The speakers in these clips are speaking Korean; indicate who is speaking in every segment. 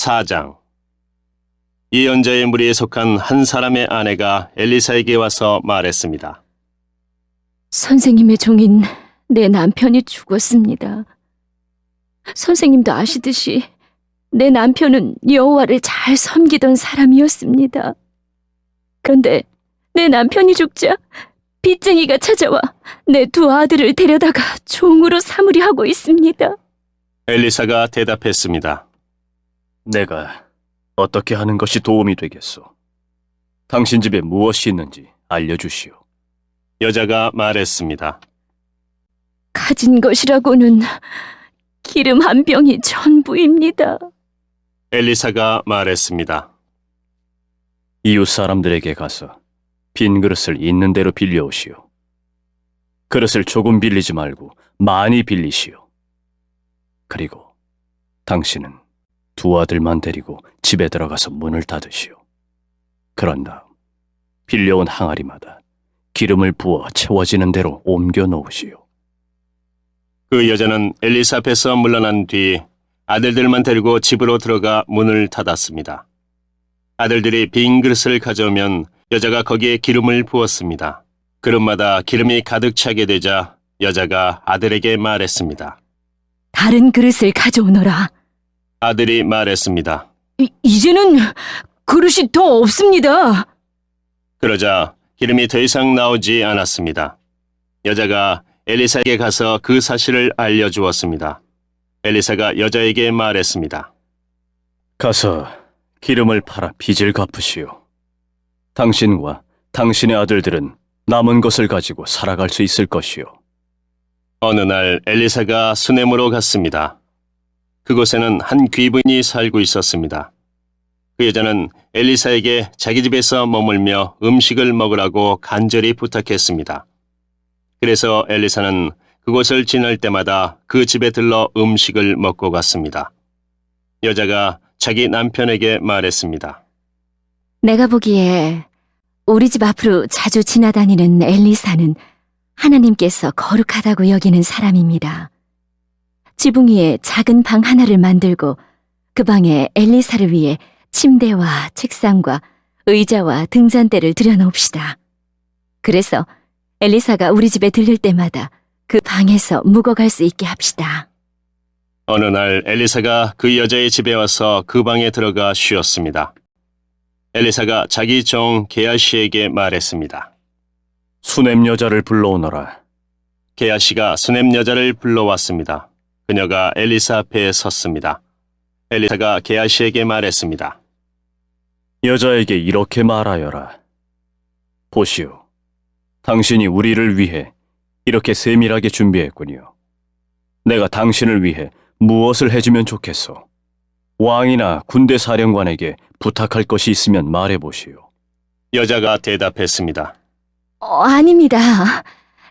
Speaker 1: 4장. 예언자의 무리에 속한 한 사람의 아내가 엘리사에게 와서 말했습니다.
Speaker 2: 선생님의 종인 내 남편이 죽었습니다. 선생님도 아시듯이 내 남편은 여호와를 잘 섬기던 사람이었습니다. 그런데 내 남편이 죽자 빚쟁이가 찾아와 내 두 아들을 데려다가 종으로 삼으려 하고 있습니다.
Speaker 1: 엘리사가 대답했습니다.
Speaker 3: 내가 어떻게 하는 것이 도움이 되겠소? 당신 집에 무엇이 있는지 알려주시오.
Speaker 1: 여자가 말했습니다.
Speaker 2: 가진 것이라고는 기름 한 병이 전부입니다.
Speaker 1: 엘리사가 말했습니다.
Speaker 3: 이웃 사람들에게 가서 빈 그릇을 있는 대로 빌려오시오. 그릇을 조금 빌리지 말고 많이 빌리시오. 그리고 당신은 두 아들만 데리고 집에 들어가서 문을 닫으시오. 그런 다음 빌려온 항아리마다 기름을 부어 채워지는 대로 옮겨 놓으시오.
Speaker 1: 그 여자는 엘리사 앞에서 물러난 뒤 아들들만 데리고 집으로 들어가 문을 닫았습니다. 아들들이 빈 그릇을 가져오면 여자가 거기에 기름을 부었습니다. 그릇마다 기름이 가득 차게 되자 여자가 아들에게 말했습니다.
Speaker 2: 다른 그릇을 가져오너라.
Speaker 1: 아들이 말했습니다.
Speaker 2: 이제는 그릇이 더 없습니다.
Speaker 1: 그러자 기름이 더 이상 나오지 않았습니다. 여자가 엘리사에게 가서 그 사실을 알려주었습니다. 엘리사가 여자에게 말했습니다.
Speaker 3: 가서 기름을 팔아 빚을 갚으시오. 당신과 당신의 아들들은 남은 것을 가지고 살아갈 수 있을 것이오.
Speaker 1: 어느 날 엘리사가 수넴으로 갔습니다. 그곳에는 한 귀부인이 살고 있었습니다. 그 여자는 엘리사에게 자기 집에서 머물며 음식을 먹으라고 간절히 부탁했습니다. 그래서 엘리사는 그곳을 지날 때마다 그 집에 들러 음식을 먹고 갔습니다. 여자가 자기 남편에게 말했습니다.
Speaker 2: 내가 보기에 우리 집 앞으로 자주 지나다니는 엘리사는 하나님께서 거룩하다고 여기는 사람입니다. 지붕 위에 작은 방 하나를 만들고 그 방에 엘리사를 위해 침대와 책상과 의자와 등잔대를 들여놓읍시다. 그래서 엘리사가 우리 집에 들릴 때마다 그 방에서 묵어갈 수 있게 합시다.
Speaker 1: 어느 날 엘리사가 그 여자의 집에 와서 그 방에 들어가 쉬었습니다. 엘리사가 자기 종 게하시에게 말했습니다.
Speaker 3: 수넴 여자를 불러오너라.
Speaker 1: 게하시가 수넴 여자를 불러왔습니다. 그녀가 엘리사 앞에 섰습니다. 엘리사가 게하시에게 말했습니다.
Speaker 3: 여자에게 이렇게 말하여라. 보시오. 당신이 우리를 위해 이렇게 세밀하게 준비했군요. 내가 당신을 위해 무엇을 해주면 좋겠소? 왕이나 군대 사령관에게 부탁할 것이 있으면 말해보시오.
Speaker 1: 여자가 대답했습니다.
Speaker 2: 아닙니다.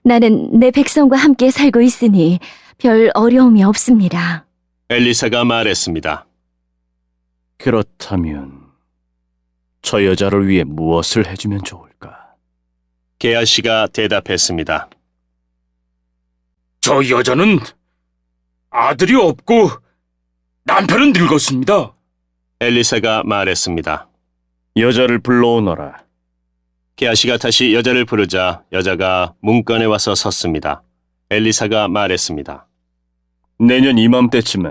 Speaker 2: 나는 내 백성과 함께 살고 있으니 별 어려움이 없습니다.
Speaker 1: 엘리사가 말했습니다.
Speaker 3: 그렇다면 저 여자를 위해 무엇을 해주면 좋을까?
Speaker 1: 게하시가 대답했습니다.
Speaker 4: 저 여자는 아들이 없고 남편은 늙었습니다.
Speaker 1: 엘리사가 말했습니다.
Speaker 3: 여자를 불러오너라.
Speaker 1: 게하시가 다시 여자를 부르자 여자가 문간에 와서 섰습니다. 엘리사가 말했습니다.
Speaker 3: 내년 이맘때쯤에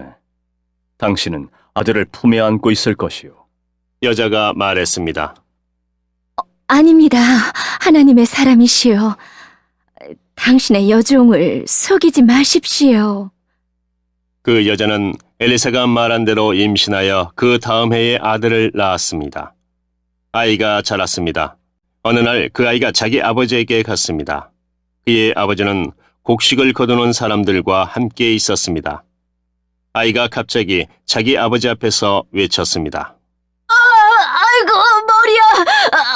Speaker 3: 당신은 아들을 품에 안고 있을 것이오.
Speaker 1: 여자가 말했습니다.
Speaker 2: 아닙니다. 하나님의 사람이시여. 당신의 여종을 속이지 마십시오.
Speaker 1: 그 여자는 엘리사가 말한 대로 임신하여 그 다음 해에 아들을 낳았습니다. 아이가 자랐습니다. 어느 날 그 아이가 자기 아버지에게 갔습니다. 그의 아버지는 곡식을 거두는 사람들과 함께 있었습니다. 아이가 갑자기 자기 아버지 앞에서 외쳤습니다.
Speaker 2: 아이고, 머리야!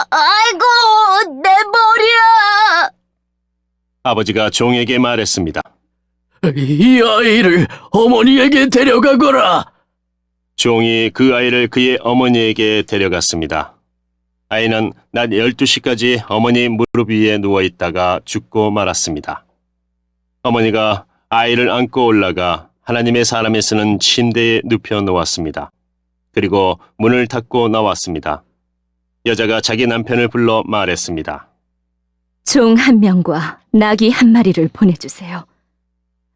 Speaker 2: 아이고, 내 머리야!
Speaker 1: 아버지가 종에게 말했습니다.
Speaker 3: 이 아이를 어머니에게 데려가거라.
Speaker 1: 종이 그 아이를 그의 어머니에게 데려갔습니다. 아이는 낮 12시까지 어머니 무릎 위에 누워있다가 죽고 말았습니다. 어머니가 아이를 안고 올라가 하나님의 사람이 쓰는 침대에 눕혀 놓았습니다. 그리고 문을 닫고 나왔습니다. 여자가 자기 남편을 불러 말했습니다.
Speaker 2: 종 한 명과 나귀 한 마리를 보내주세요.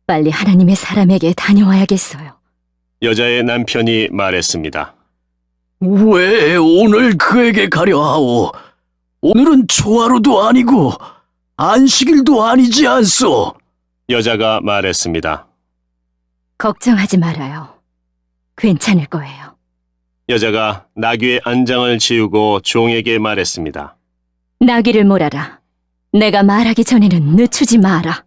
Speaker 2: 빨리 하나님의 사람에게 다녀와야겠어요.
Speaker 1: 여자의 남편이 말했습니다.
Speaker 3: 왜 오늘 그에게 가려 하오? 오늘은 초하루도 아니고 안식일도 아니지 않소?
Speaker 1: 여자가 말했습니다.
Speaker 2: 걱정하지 말아요. 괜찮을 거예요.
Speaker 1: 여자가 나귀의 안장을 지우고 종에게 말했습니다.
Speaker 2: 나귀를 몰아라. 내가 말하기 전에는 늦추지 마라.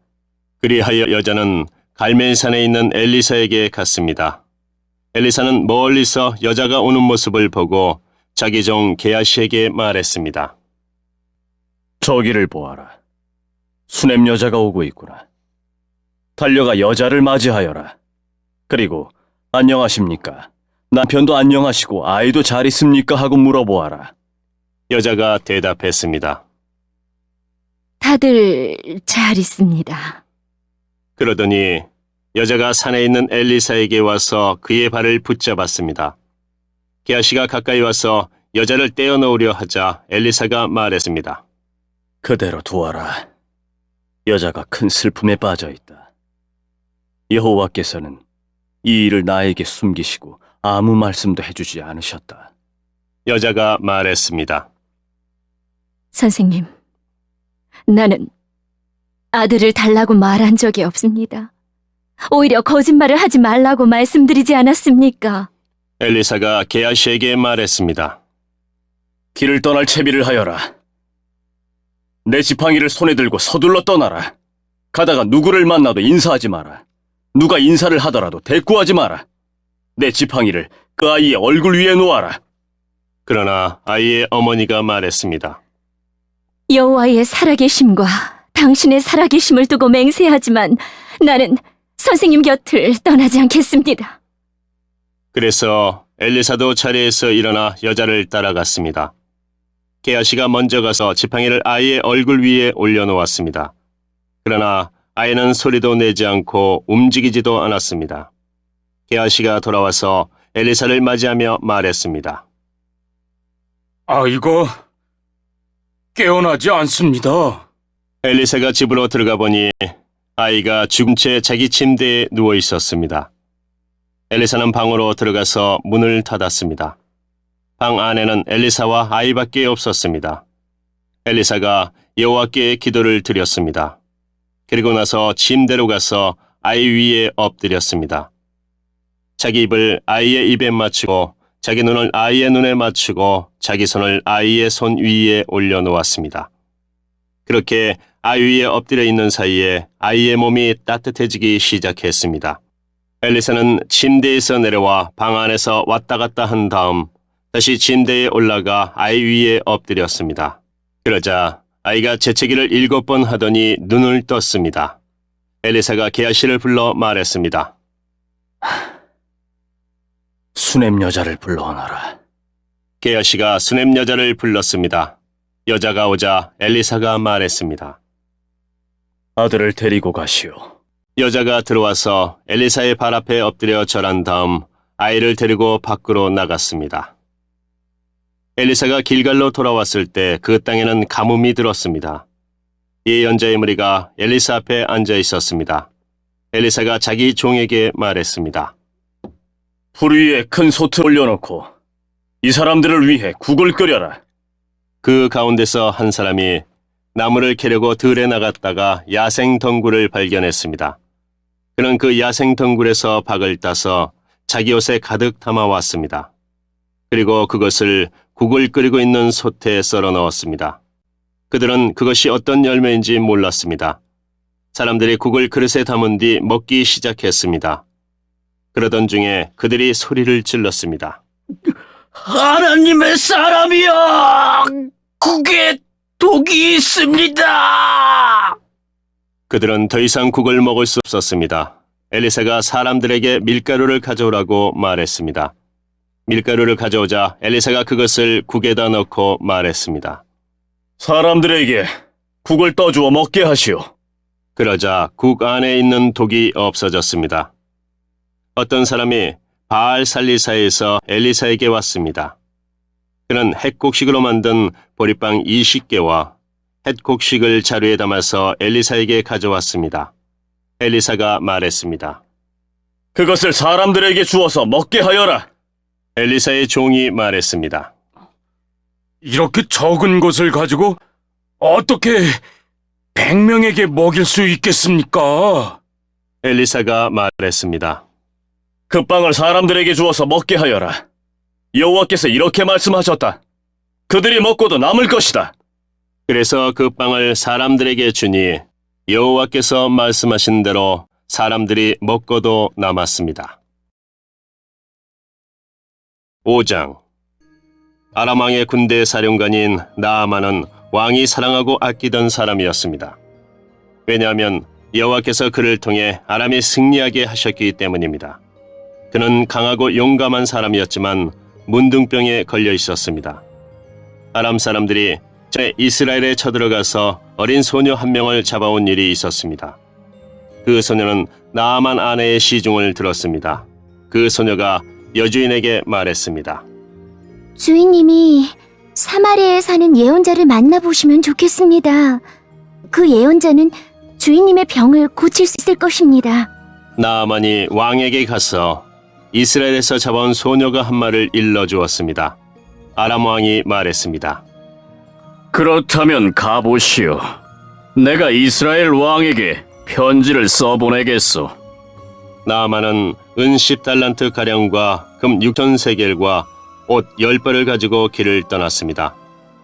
Speaker 1: 그리하여 여자는 갈멜산에 있는 엘리사에게 갔습니다. 엘리사는 멀리서 여자가 오는 모습을 보고 자기 종 게하시에게 말했습니다.
Speaker 3: 저기를 보아라. 수냄 여자가 오고 있구나. 달려가 여자를 맞이하여라. 그리고 안녕하십니까? 남편도 안녕하시고 아이도 잘 있습니까? 하고 물어보아라.
Speaker 1: 여자가 대답했습니다.
Speaker 2: 다들 잘 있습니다.
Speaker 1: 그러더니 여자가 산에 있는 엘리사에게 와서 그의 발을 붙잡았습니다. 게하시가 가까이 와서 여자를 떼어놓으려 하자 엘리사가 말했습니다.
Speaker 3: 그대로 두어라. 여자가 큰 슬픔에 빠져 있다. 여호와께서는 이 일을 나에게 숨기시고 아무 말씀도 해주지 않으셨다.
Speaker 1: 여자가 말했습니다.
Speaker 2: 선생님, 나는 아들을 달라고 말한 적이 없습니다. 오히려 거짓말을 하지 말라고 말씀드리지 않았습니까?
Speaker 1: 엘리사가 게하시에게 말했습니다.
Speaker 3: 길을 떠날 채비를 하여라. 내 지팡이를 손에 들고 서둘러 떠나라. 가다가 누구를 만나도 인사하지 마라. 누가 인사를 하더라도 대꾸하지 마라. 내 지팡이를 그 아이의 얼굴 위에 놓아라.
Speaker 1: 그러나 아이의 어머니가 말했습니다.
Speaker 2: 여호와의 살아계심과 당신의 살아계심을 두고 맹세하지만 나는 선생님 곁을 떠나지 않겠습니다.
Speaker 1: 그래서 엘리사도 자리에서 일어나 여자를 따라갔습니다. 게하시가 먼저 가서 지팡이를 아이의 얼굴 위에 올려놓았습니다. 그러나 아이는 소리도 내지 않고 움직이지도 않았습니다. 게하시가 돌아와서 엘리사를 맞이하며 말했습니다.
Speaker 4: 아이가 깨어나지 않습니다.
Speaker 1: 엘리사가 집으로 들어가 보니 아이가 죽은 채 자기 침대에 누워 있었습니다. 엘리사는 방으로 들어가서 문을 닫았습니다. 방 안에는 엘리사와 아이밖에 없었습니다. 엘리사가 여호와께 기도를 드렸습니다. 그리고 나서 침대로 가서 아이 위에 엎드렸습니다. 자기 입을 아이의 입에 맞추고 자기 눈을 아이의 눈에 맞추고 자기 손을 아이의 손 위에 올려놓았습니다. 그렇게 아이 위에 엎드려 있는 사이에 아이의 몸이 따뜻해지기 시작했습니다. 엘리사는 침대에서 내려와 방 안에서 왔다 갔다 한 다음 다시 침대에 올라가 아이 위에 엎드렸습니다. 그러자 아이가 재채기를 7번 하더니 눈을 떴습니다. 엘리사가 게하시를 불러 말했습니다.
Speaker 3: 수냄 여자를 불러오너라.
Speaker 1: 게하시가 수냄 여자를 불렀습니다. 여자가 오자 엘리사가 말했습니다.
Speaker 3: 아들을 데리고 가시오.
Speaker 1: 여자가 들어와서 엘리사의 발 앞에 엎드려 절한 다음 아이를 데리고 밖으로 나갔습니다. 엘리사가 길갈로 돌아왔을 때 그 땅에는 가뭄이 들었습니다. 예언자의 무리가 엘리사 앞에 앉아 있었습니다. 엘리사가 자기 종에게 말했습니다.
Speaker 3: 불 위에 큰 솥을 올려놓고 이 사람들을 위해 국을 끓여라.
Speaker 1: 그 가운데서 한 사람이 나무를 캐려고 들에 나갔다가 야생 덩굴을 발견했습니다. 그는 그 야생 덩굴에서 박을 따서 자기 옷에 가득 담아왔습니다. 그리고 그것을 국을 끓이고 있는 솥에 썰어 넣었습니다. 그들은 그것이 어떤 열매인지 몰랐습니다. 사람들이 국을 그릇에 담은 뒤 먹기 시작했습니다. 그러던 중에 그들이 소리를 질렀습니다.
Speaker 3: 하나님의 사람이여! 국에 독이 있습니다!
Speaker 1: 그들은 더 이상 국을 먹을 수 없었습니다. 엘리사가 사람들에게 밀가루를 가져오라고 말했습니다. 밀가루를 가져오자 엘리사가 그것을 국에다 넣고 말했습니다.
Speaker 3: 사람들에게 국을 떠주어 먹게 하시오.
Speaker 1: 그러자 국 안에 있는 독이 없어졌습니다. 어떤 사람이 바알 살리사에서 엘리사에게 왔습니다. 그는 햇곡식으로 만든 보리빵 20개와 햇곡식을 자루에 담아서 엘리사에게 가져왔습니다. 엘리사가 말했습니다.
Speaker 3: 그것을 사람들에게 주어서 먹게 하여라.
Speaker 1: 엘리사의 종이 말했습니다.
Speaker 4: 이렇게 적은 것을 가지고 어떻게 100명에게 먹일 수 있겠습니까?
Speaker 1: 엘리사가 말했습니다.
Speaker 3: 그 빵을 사람들에게 주어서 먹게 하여라. 여호와께서 이렇게 말씀하셨다. 그들이 먹고도 남을 것이다.
Speaker 1: 그래서 그 빵을 사람들에게 주니 여호와께서 말씀하신 대로 사람들이 먹고도 남았습니다. 5장. 아람 왕의 군대 사령관인 나아만은 왕이 사랑하고 아끼던 사람이었습니다. 왜냐하면 여호와께서 그를 통해 아람이 승리하게 하셨기 때문입니다. 그는 강하고 용감한 사람이었지만 문둥병에 걸려 있었습니다. 아람 사람들이 전에 이스라엘에 쳐들어가서 어린 소녀 한 명을 잡아온 일이 있었습니다. 그 소녀는 나아만 아내의 시중을 들었습니다. 그 소녀가 여주인에게 말했습니다.
Speaker 5: 주인님이 사마리아에 사는 예언자를 만나보시면 좋겠습니다. 그 예언자는 주인님의 병을 고칠 수 있을 것입니다.
Speaker 1: 나아만이 왕에게 가서 이스라엘에서 잡아온 소녀가 한 말을 일러주었습니다. 아람 왕이 말했습니다.
Speaker 3: 그렇다면 가보시오. 내가 이스라엘 왕에게 편지를 써보내겠소.
Speaker 1: 나아만은 은 10달란트 가량과 금 6,000세겔과 옷 10벌을 가지고 길을 떠났습니다.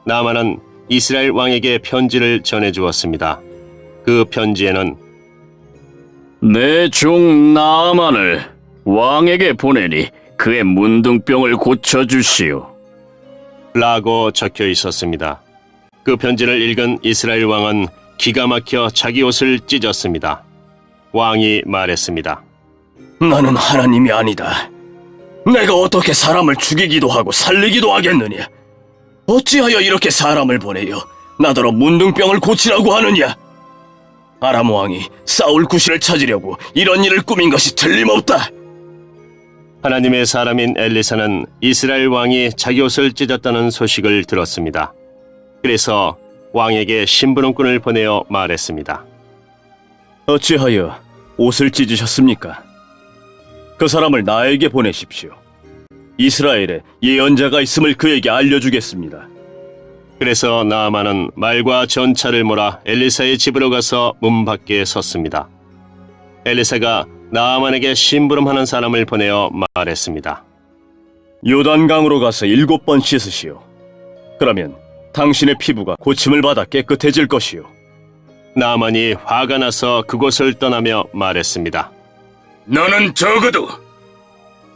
Speaker 1: 나아만은 이스라엘 왕에게 편지를 전해주었습니다. 그 편지에는
Speaker 3: 내 종 나아만을 왕에게 보내니 그의 문둥병을 고쳐주시오.
Speaker 1: 라고 적혀 있었습니다. 그 편지를 읽은 이스라엘 왕은 기가 막혀 자기 옷을 찢었습니다. 왕이 말했습니다.
Speaker 3: 나는 하나님이 아니다. 내가 어떻게 사람을 죽이기도 하고 살리기도 하겠느냐? 어찌하여 이렇게 사람을 보내요? 나더러 문둥병을 고치라고 하느냐? 아람 왕이 사울 구실을 찾으려고 이런 일을 꾸민 것이 틀림없다.
Speaker 1: 하나님의 사람인 엘리사는 이스라엘 왕이 자기 옷을 찢었다는 소식을 들었습니다. 그래서 왕에게 심부름꾼을 보내어 말했습니다.
Speaker 3: 어찌하여 옷을 찢으셨습니까? 그 사람을 나에게 보내십시오. 이스라엘에 예언자가 있음을 그에게 알려주겠습니다.
Speaker 1: 그래서 나아만은 말과 전차를 몰아 엘리사의 집으로 가서 문 밖에 섰습니다. 엘리사가 나아만에게 심부름하는 사람을 보내어 말했습니다.
Speaker 3: 요단강으로 가서 7번 씻으시오. 그러면 당신의 피부가 고침을 받아 깨끗해질 것이오.
Speaker 1: 나아만이 화가 나서 그곳을 떠나며 말했습니다.
Speaker 4: 나는 적어도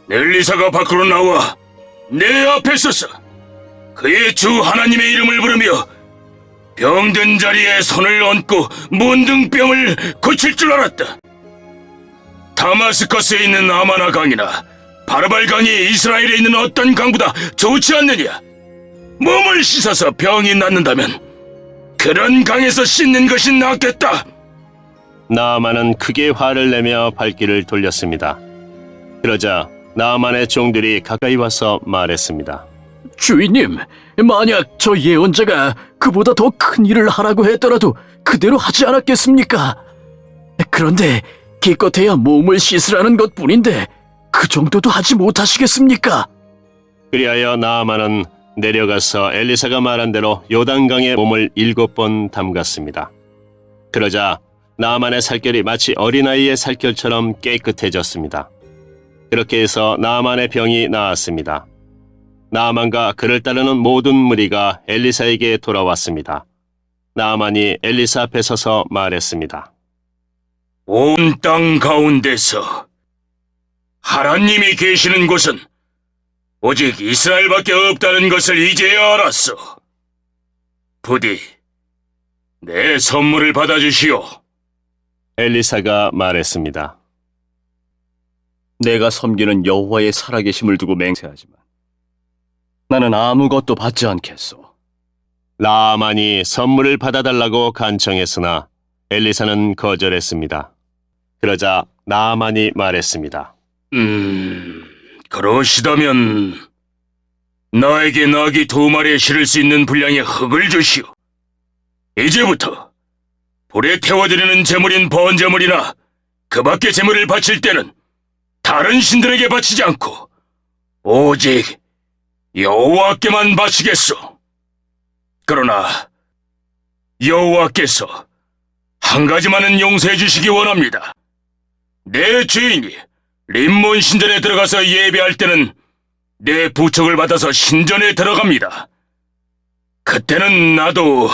Speaker 4: 엘리사가 밖으로 나와 내 앞에 서서 그의 주 하나님의 이름을 부르며 병든 자리에 손을 얹고 문둥병을 고칠 줄 알았다. 다마스커스에 있는 아마나 강이나 바르발 강이 이스라엘에 있는 어떤 강보다 좋지 않느냐? 몸을 씻어서 병이 낫는다면 그런 강에서 씻는 것이 낫겠다.
Speaker 1: 나아만은 크게 화를 내며 발길을 돌렸습니다. 그러자 나아만의 종들이 가까이 와서 말했습니다.
Speaker 3: 주인님, 만약 저 예언자가 그보다 더 큰 일을 하라고 했더라도 그대로 하지 않았겠습니까? 그런데 기껏해야 몸을 씻으라는 것뿐인데 그 정도도 하지 못하시겠습니까?
Speaker 1: 그리하여 나아만은 내려가서 엘리사가 말한 대로 요단강에 몸을 7번 담갔습니다. 그러자 나아만의 살결이 마치 어린아이의 살결처럼 깨끗해졌습니다. 그렇게 해서 나아만의 병이 나았습니다. 나아만과 그를 따르는 모든 무리가 엘리사에게 돌아왔습니다. 나아만이 엘리사 앞에 서서 말했습니다.
Speaker 4: 온 땅 가운데서 하나님이 계시는 곳은 오직 이스라엘밖에 없다는 것을 이제야 알았어. 부디 내 선물을 받아주시오.
Speaker 1: 엘리사가 말했습니다.
Speaker 3: 내가 섬기는 여호와의 살아계심을 두고 맹세하지만 나는 아무것도 받지 않겠소.
Speaker 1: 나아만이 선물을 받아달라고 간청했으나 엘리사는 거절했습니다. 그러자 나아만이 말했습니다.
Speaker 4: 그러시다면 나에게 나귀 2마리에 실을 수 있는 분량의 흙을 주시오. 이제부터 불에 태워드리는 제물인 번제물이나 그 밖의 제물을 바칠 때는 다른 신들에게 바치지 않고 오직 여호와께만 바치겠소. 그러나 여호와께서 한 가지만은 용서해 주시기 원합니다. 내 주인이 림몬 신전에 들어가서 예배할 때는 내 부축을 받아서 신전에 들어갑니다. 그때는 나도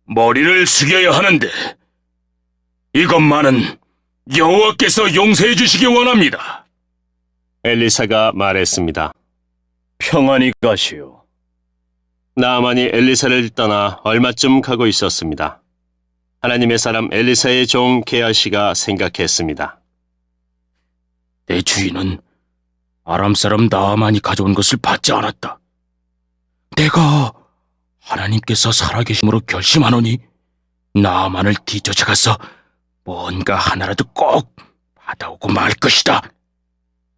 Speaker 4: 머리를 숙여야 하는데 이것만은 여호와께서 용서해 주시기 원합니다.
Speaker 1: 엘리사가 말했습니다.
Speaker 3: 평안히 가시오.
Speaker 1: 나아만이 엘리사를 떠나 얼마쯤 가고 있었습니다. 하나님의 사람 엘리사의 종 게하시가 생각했습니다.
Speaker 4: 내 주인은 아람 사람 나아만이 가져온 것을 받지 않았다. 내가 하나님께서 살아계심으로 결심하노니 나아만을 뒤쫓아가서 뭔가 하나라도 꼭 받아오고 말 것이다.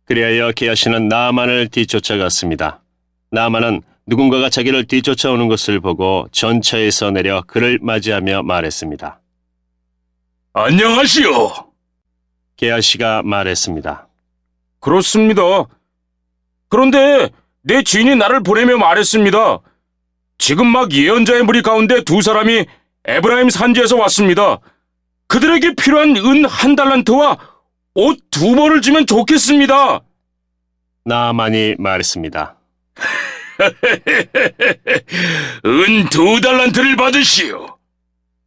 Speaker 1: 그리하여 게하시는 나아만을 뒤쫓아갔습니다. 나아만은 누군가가 자기를 뒤쫓아오는 것을 보고 전차에서 내려 그를 맞이하며 말했습니다.
Speaker 4: 안녕하시오.
Speaker 1: 게하시가 말했습니다.
Speaker 4: 그렇습니다. 그런데 내 주인이 나를 보내며 말했습니다. 지금 막 예언자의 무리 가운데 2사람이 에브라임 산지에서 왔습니다. 그들에게 필요한 은 1달란트와 옷 2벌을 주면 좋겠습니다.
Speaker 1: 나아만이 말했습니다.
Speaker 4: 은 2달란트를 받으시오.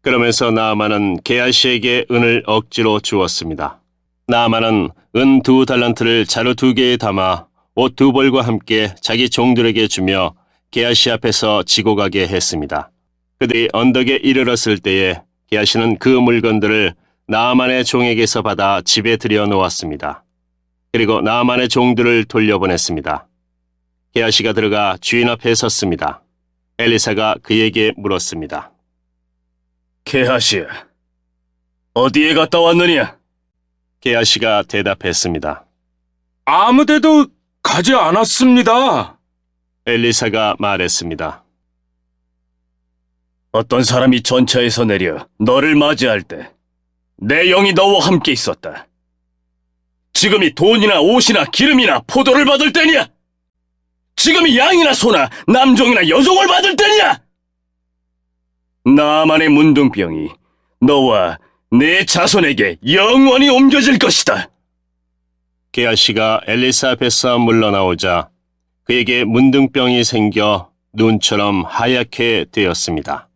Speaker 1: 그러면서 나아만은 게하시에게 은을 억지로 주었습니다. 나아만은 은 2달란트를 자루 2개에 담아 옷 2벌과 함께 자기 종들에게 주며 게하시 앞에서 지고 가게 했습니다. 그들이 언덕에 이르렀을 때에 게하시는 그 물건들을 나아만의 종에게서 받아 집에 들여 놓았습니다. 그리고 나아만의 종들을 돌려보냈습니다. 게하시가 들어가 주인 앞에 섰습니다. 엘리사가 그에게 물었습니다.
Speaker 3: 게하시야, 어디에 갔다 왔느냐?
Speaker 1: 게하시가 대답했습니다.
Speaker 4: 아무데도 가지 않았습니다.
Speaker 1: 엘리사가 말했습니다.
Speaker 3: 어떤 사람이 전차에서 내려 너를 맞이할 때 내 영이 너와 함께 있었다. 지금이 돈이나 옷이나 기름이나 포도를 받을 때냐? 지금이 양이나 소나 남종이나 여종을 받을 때냐? 나만의 문둥병이 너와 내 자손에게 영원히 옮겨질 것이다.
Speaker 1: 게하시가 엘리사 앞에서 물러나오자 그에게 문둥병이 생겨 눈처럼 하얗게 되었습니다.